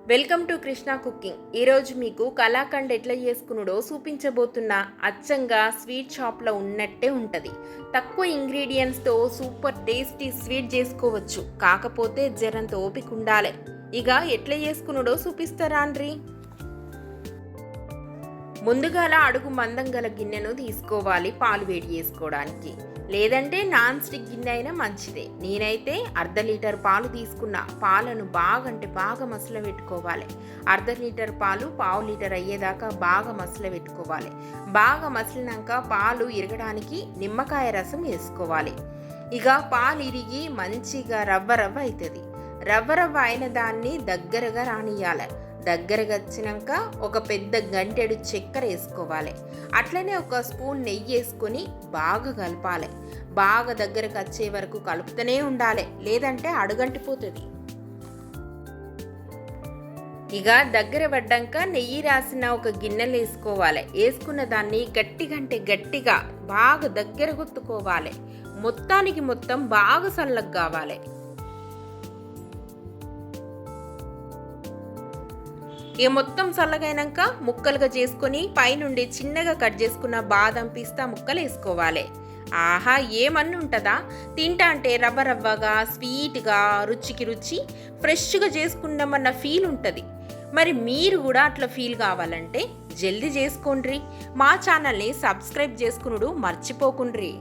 Welcome to Krishna cooking. ఈరోజు మీకు కలాకండ్ ఎట్లా చేసుకున్నాడో చూపించబోతున్నా. అచ్చంగా స్వీట్ షాప్లో ఉన్నట్టే ఉంటుంది. తక్కువ ఇంగ్రీడియంట్స్తో సూపర్ టేస్టీ స్వీట్ చేసుకోవచ్చు. కాకపోతే జరంత ఓపిక ఉండాలి. ఇక ఎట్లా చేసుకున్నాడో చూపిస్తారా అండ్రి. ముందుగాల అడుగు మందం గల గిన్నెను తీసుకోవాలి పాలు వేడి చేసుకోవడానికి. లేదంటే నాన్ స్టిక్ గిన్నె అయినా మంచిదే. నేనైతే అర్ధ లీటర్ పాలు తీసుకున్న. పాలను బాగా మసల పెట్టుకోవాలి. అర్ధ లీటర్ పాలు పావు లీటర్ అయ్యేదాకా బాగా మసల పెట్టుకోవాలి. బాగా మసిలినాక పాలు ఇరగడానికి నిమ్మకాయ రసం వేసుకోవాలి. ఇక పాలు ఇరిగి మంచిగా రవ్వ అవుతుంది. రవ్వ అయిన దాన్ని దగ్గరగా రానియాలి. దగ్గరగా వచ్చినాక ఒక పెద్ద గంటెడు చక్కెర వేసుకోవాలి. అట్లనే ఒక స్పూన్ నెయ్యి వేసుకొని బాగా కలపాలి. బాగా దగ్గరకు వచ్చే వరకు కలుపుతూనే ఉండాలి, లేదంటే అడుగంటిపోతుంది. ఇక దగ్గర పడ్డాక నెయ్యి రాసిన ఒక గిన్నెలు వేసుకోవాలి. వేసుకున్న దాన్ని గట్టిగా బాగా దగ్గర గుత్తుకోవాలి. మొత్తం బాగా చల్లగా కావాలి. ఇక మొత్తం చల్లగైనాక ముక్కలుగా చేసుకొని పైనుండి చిన్నగా కట్ చేసుకున్న బాదం పిస్తా ముక్కలు వేసుకోవాలి. ఆహా, ఏమన్నా ఉంటుందా! తింటా అంటే రవ్వగా స్వీట్గా రుచి ఫ్రెష్గా చేసుకున్నామన్న ఫీల్ ఉంటుంది. మరి మీరు కూడా అట్లా ఫీల్ కావాలంటే జల్దీ చేసుకోండి. మా ఛానల్ని సబ్స్క్రైబ్ చేసుకునుడు మర్చిపోకుండ్రి.